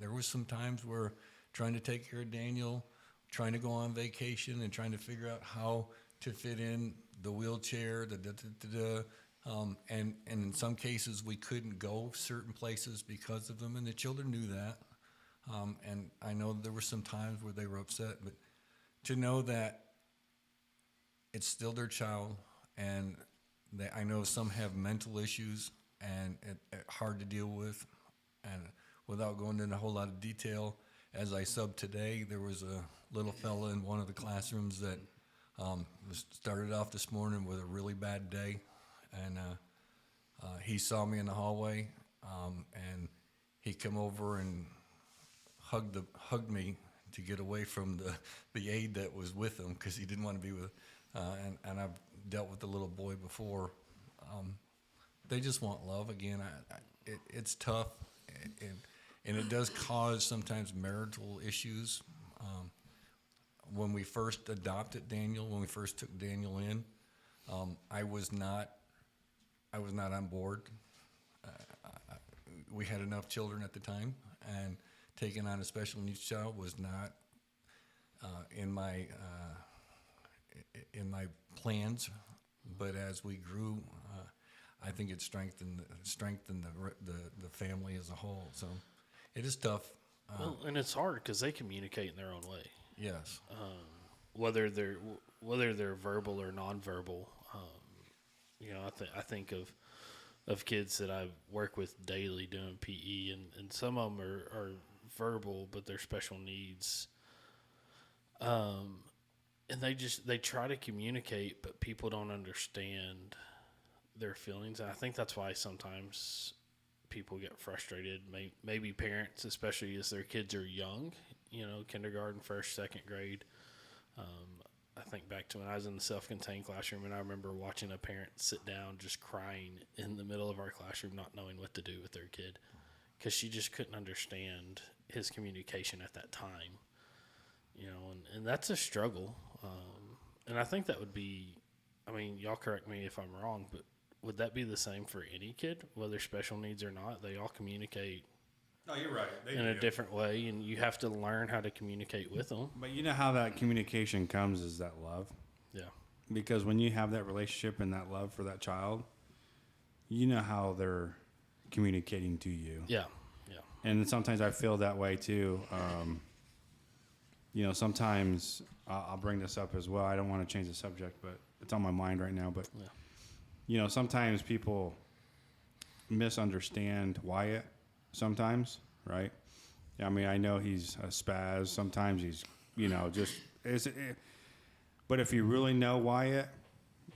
There was some times where trying to take care of Daniel, trying to go on vacation and trying to figure out how to fit in the wheelchair, and in some cases we couldn't go certain places because of them, and the children knew that. And I know there were some times where they were upset, but to know that it's still their child, and I know some have mental issues and hard to deal with, and without going into a whole lot of detail, as I subbed today, there was a little fella in one of the classrooms that started off this morning with a really bad day, and he saw me in the hallway, and he come over and hugged me to get away from the aide that was with him, because he didn't want to be with. And I've dealt with the little boy before. They just want love. Again, it's tough, and it does cause sometimes marital issues. When we first adopted Daniel, when we first took Daniel in, I was not on board. We had enough children at the time, and taking on a special needs child was not in my plans. But as we grew, I think it strengthened the family as a whole. So it is tough. Well, and it's hard because they communicate in their own way. Yes. Whether they're verbal or nonverbal. I think of kids that I work with daily doing PE, and some of them are verbal, but they're special needs. And they try to communicate, but people don't understand their feelings. And I think that's why sometimes people get frustrated. Maybe parents, especially as their kids are young, kindergarten, first, second grade. I think back to when I was in the self-contained classroom, and I remember watching a parent sit down just crying in the middle of our classroom, not knowing what to do with their kid, because she just couldn't understand his communication at that time. And that's a struggle. And I think that would be, y'all correct me if I'm wrong, but would that be the same for any kid, whether special needs or not? They all communicate No, you're right. in a different way, and you have to learn how to communicate with them. But you know how that communication comes is that love. Yeah. Because when you have that relationship and that love for that child, you know how they're communicating to you. Yeah. Yeah. And sometimes I feel that way too. Sometimes I'll bring this up as well. I don't want to change the subject, but it's on my mind right now. But, sometimes people misunderstand Wyatt sometimes, right? I know he's a spaz. Sometimes he's, but if you really know Wyatt,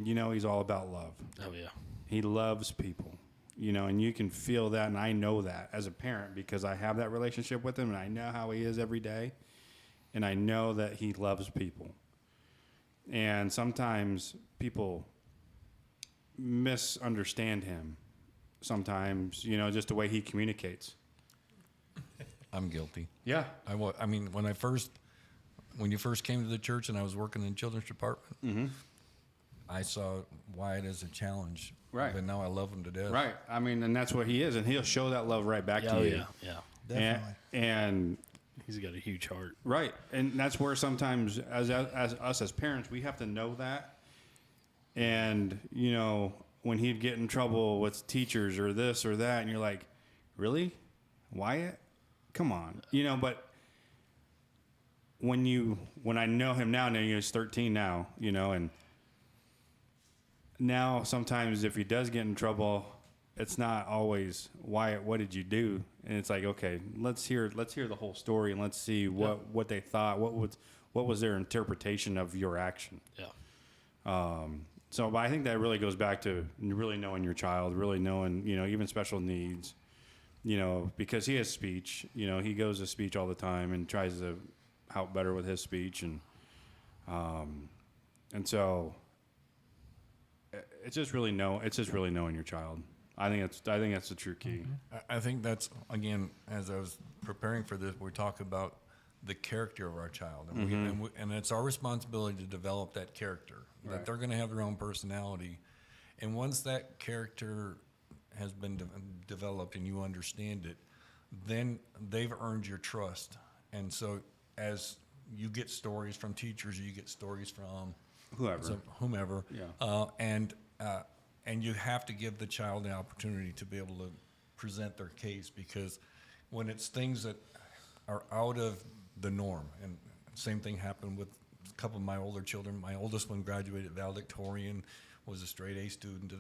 he's all about love. Oh, yeah. He loves people, and you can feel that. And I know that as a parent because I have that relationship with him and I know how he is every day. And I know that he loves people. And sometimes people misunderstand him. Sometimes, just the way he communicates. I'm guilty. Yeah. I mean, when you first came to the church and I was working in the children's department, I saw Wyatt as a challenge. Right. But now I love him to death. Right. I mean, and that's what he is, and he'll show that love right back to you. yeah. Definitely. And He's got a huge heart. right, and that's where sometimes, as us as parents, we have to know that. And you know, when he'd get in trouble with teachers or this or that, and you're like, really, Wyatt? Come on, you know. But when I know him now he's 13 now, you know, and now sometimes if he does get in trouble, it's not always Wyatt, what did you do? And it's like, okay, let's hear the whole story and let's see what they thought, what was their interpretation of your action. Yeah. So, but I think that really goes back to really knowing your child, really knowing, you know, even special needs, you know, because he has speech, you know, he goes to speech all the time and tries to help better with his speech. And so it's just really knowing your child. I think that's the true key. I think that's, again, as I was preparing for this, we talk about the character of our child. And, and it's our responsibility to develop that character, that they're going to have their own personality. And once that character has been developed and you understand it, then they've earned your trust. And so as you get stories from teachers, you get stories from whomever, and you have to give the child the opportunity to be able to present their case, because when it's things that are out of the norm, and same thing happened with a couple of my older children. My oldest one graduated valedictorian, was a straight A student,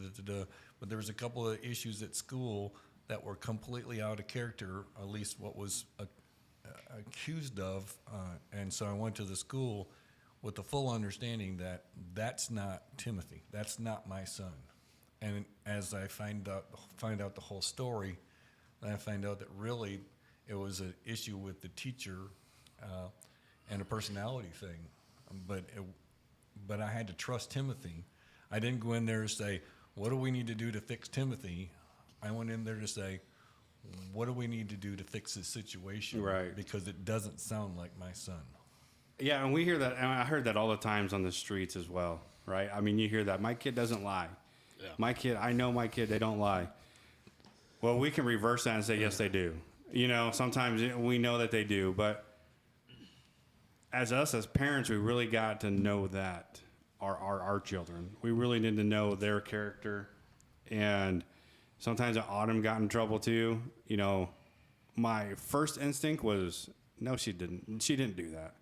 but there was a couple of issues at school that were completely out of character, at least what was accused of, and so I went to the school with the full understanding that that's not Timothy, that's not my son. And as I find out the whole story, then I find out that really it was an issue with the teacher and a personality thing. But I had to trust Timothy. I didn't go in there and say, what do we need to do to fix Timothy? I went in there to say, what do we need to do to fix this situation? Right. Because it doesn't sound like my son. Yeah, and we hear that, and I heard that all the times on the streets as well, right? I mean, you hear that, my kid doesn't lie. Yeah. I know my kid, they don't lie. Well, we can reverse that and say, yes, they do. You know, sometimes we know that they do, but as parents, we really got to know that our children. We really need to know their character. And sometimes Autumn got in trouble too. You know, my first instinct was, no, she didn't. She didn't do that.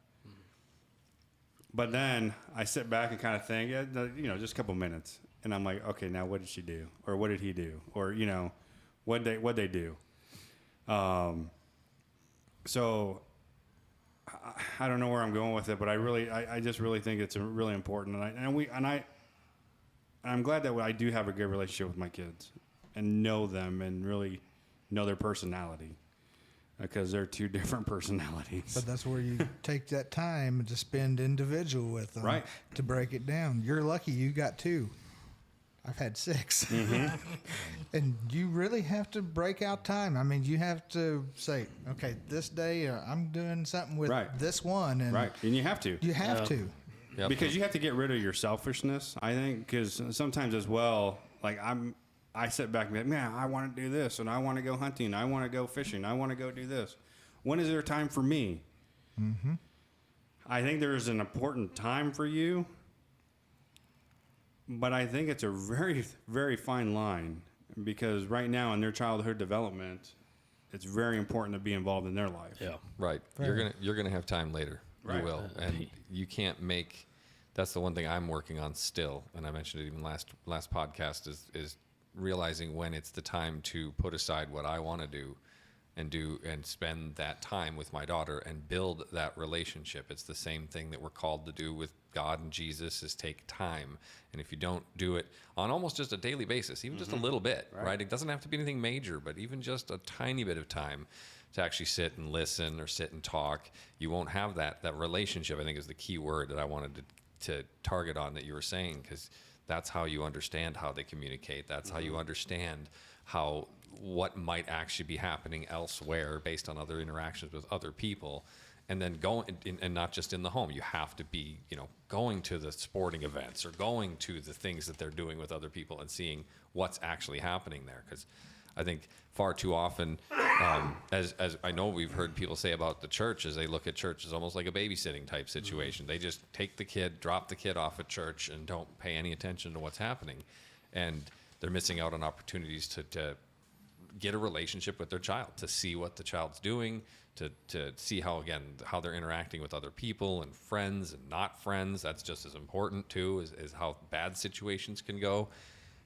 But then I sit back and kind of think, you know, just a couple minutes. And I'm like, okay, now what did she do? Or what did he do? Or, you know, what'd they do? So I don't know where I'm going with it, but I just really think it's really important. I'm glad that I do have a good relationship with my kids and know them and really know their personality, because they're two different personalities. But that's where you take that time to spend individual with them, Right. to break it down. You're lucky you got 2. I've had 6. And you really have to break out time. I mean, you have to say, okay, this day I'm doing something with this one. And Right. And you have to. You have to. Yep. Because you have to get rid of your selfishness, I think, because sometimes as well, like I sit back and be like, man, I want to do this, and I want to go hunting, I want to go fishing, I want to go do this. When is there time for me? Mm-hmm. I think there is an important time for you, but I think it's a very, very fine line, because right now in their childhood development, it's very important to be involved in their life. Yeah. Right. You're gonna have time later. Right. You will, and you can't make. That's the one thing I'm working on still, and I mentioned it even last podcast is realizing when it's the time to put aside what I want to do and spend that time with my daughter and build that relationship. It's the same thing that we're called to do with God and Jesus, is take time. And if you don't do it on almost just a daily basis, even just a little bit, right? It doesn't have to be anything major, but even just a tiny bit of time to actually sit and listen or sit and talk, you won't have that relationship. I think is the key word that I wanted to target on that you were saying, because that's how you understand how they communicate. That's how you understand how what might actually be happening elsewhere based on other interactions with other people. And then going, and not just in the home. You have to be, going to the sporting events or going to the things that they're doing with other people and seeing what's actually happening there. Because I think far too often, as I know we've heard people say about the church, as they look at church as almost like a babysitting type situation. They just take the kid, drop the kid off at church, and don't pay any attention to what's happening. And they're missing out on opportunities to get a relationship with their child, to see what the child's doing, to see how they're interacting with other people and friends and not friends. That's just as important too, is how bad situations can go.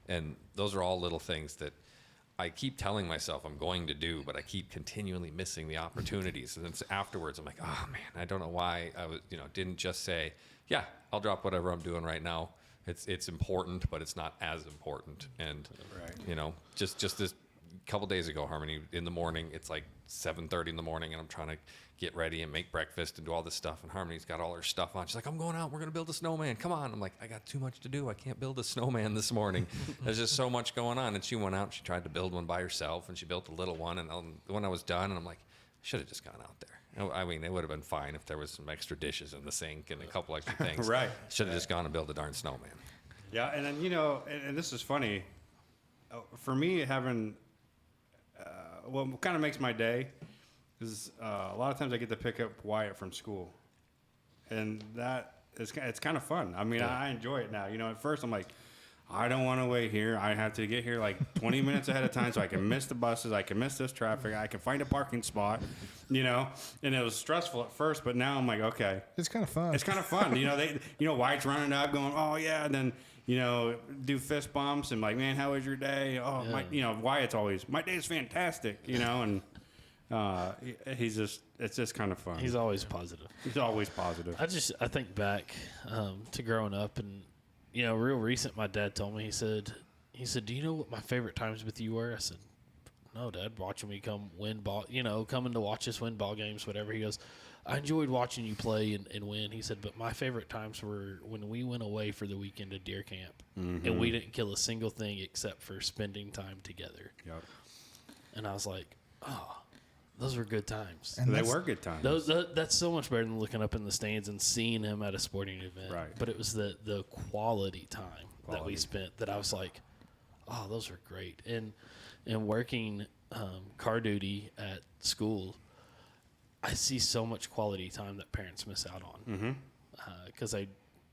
And those are all little things that I keep telling myself I'm going to do, but I keep continually missing the opportunities. And then afterwards I'm like, oh man, I don't know why I was, didn't just say, yeah, I'll drop whatever I'm doing right now. It's important, but it's not as important. And just this couple days ago, Harmony, in the morning, it's like 7:30 in the morning, and I'm trying to get ready and make breakfast and do all this stuff. And Harmony's got all her stuff on. She's like, I'm going out. We're going to build a snowman. Come on. I'm like, I got too much to do. I can't build a snowman this morning. There's just so much going on. And she went out and she tried to build one by herself, and she built a little one. And when I was done, and I'm like, I should have just gone out there. I mean, it would have been fine if there was some extra dishes in the sink and a couple extra things. Right. Should have just gone and built a darn snowman. Yeah, and then, and this is funny. For me, having, what kind of makes my day is a lot of times I get to pick up Wyatt from school. And it's kind of fun. I mean, I enjoy it now. At first I'm like, I don't want to wait here. I have to get here like 20 minutes ahead of time so I can miss the buses. I can miss this traffic. I can find a parking spot, and it was stressful at first, but now I'm like, okay. It's kind of fun. It's kind of fun. Wyatt's running up going, oh yeah. And then, do fist bumps and like, man, how was your day? Oh, Wyatt's always, my day's fantastic, and it's just kind of fun. He's always positive. He's always positive. I think back to growing up, and real recent, my dad told me, he said, do you know what my favorite times with you were? I said, no, Dad, watching me come win ball, coming to watch us win ball games, whatever. He goes, I enjoyed watching you play and win. He said, but my favorite times were when we went away for the weekend to deer camp, and we didn't kill a single thing except for spending time together. Yep. And I was like, oh, those were good times. And They were good times. That's so much better than looking up in the stands and seeing him at a sporting event. Right. But it was the quality time that we spent that I was like, oh, those were great. And working car duty at school, I see so much quality time that parents miss out on. Because they'd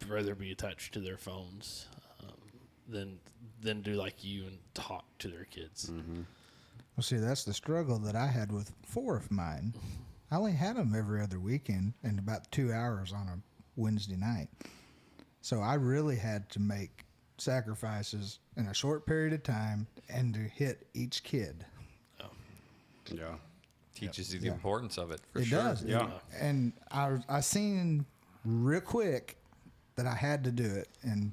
rather be attached to their phones than do like you and talk to their kids. Well, see, that's the struggle that I had with 4 of mine. I only had them every other weekend and about 2 hours on a Wednesday night. So I really had to make sacrifices in a short period of time and to hit each kid. Yeah. Teaches you the importance of it, for It sure. does. Yeah. And I seen real quick that I had to do it and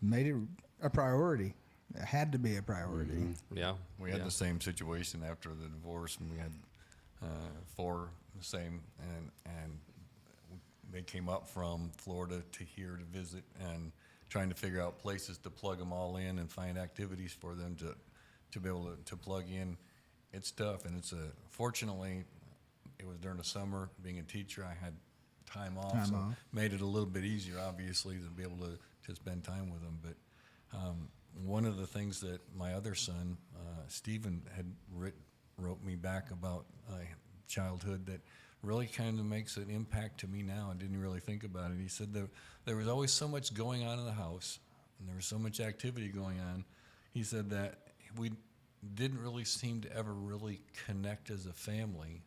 made it a priority. It had to be a priority. Yeah. We had the same situation after the divorce, and we had 4 the same, and they came up from Florida to here to visit, and trying to figure out places to plug them all in and find activities for them to be able to plug in. It's tough, and fortunately, it was during the summer. Being a teacher, I had time off, made it a little bit easier, obviously, to be able to spend time with them. But one of the things that my other son, Stephen, had wrote me back about childhood that really kind of makes an impact to me now. I didn't really think about it. He said that there was always so much going on in the house, and there was so much activity going on. He said that we didn't really seem to ever really connect as a family.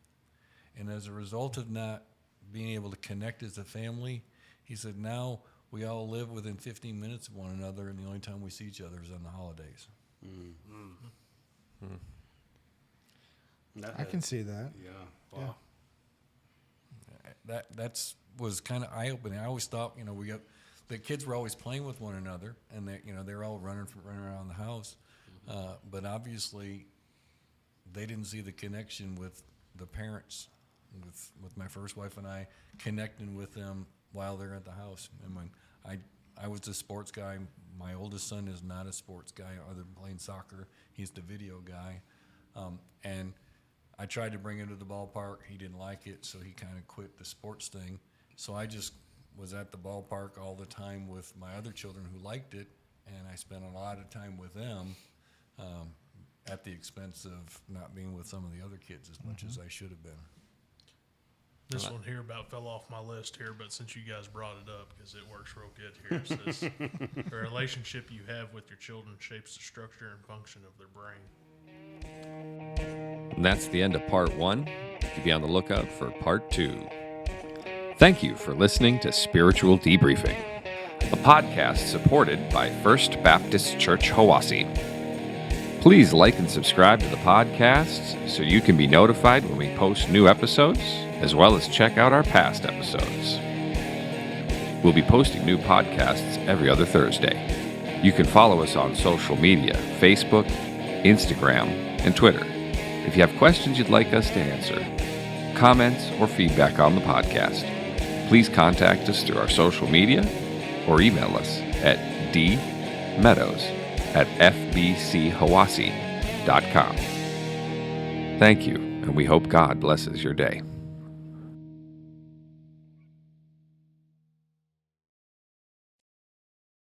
And as a result of not being able to connect as a family, he said now we all live within 15 minutes of one another, and the only time we see each other is on the holidays. I can see that. Yeah. Wow. That's was kind of eye-opening. I always thought, we got the kids were always playing with one another, and they were all running around the house. But obviously, they didn't see the connection with the parents, with my first wife and I connecting with them while they're at the house. And when I was the sports guy. My oldest son is not a sports guy other than playing soccer. He's the video guy. And I tried to bring him to the ballpark. He didn't like it, so he kind of quit the sports thing. So I just was at the ballpark all the time with my other children who liked it, and I spent a lot of time with them at the expense of not being with some of the other kids as much as I should have been. This one here about fell off my list here, but since you guys brought it up, because it works real good here, it says, the relationship you have with your children shapes the structure and function of their brain. And that's the end of part 1. Be on the lookout for part 2. Thank you for listening to Spiritual Debriefing, a podcast supported by First Baptist Church Hiwasse. Please like and subscribe to the podcast so you can be notified when we post new episodes, as well as check out our past episodes. We'll be posting new podcasts every other Thursday. You can follow us on social media, Facebook, Instagram, and Twitter. If you have questions you'd like us to answer, comments, or feedback on the podcast, please contact us through our social media or email us at dmeadows@fbchiwasse.com. Thank you, and we hope God blesses your day.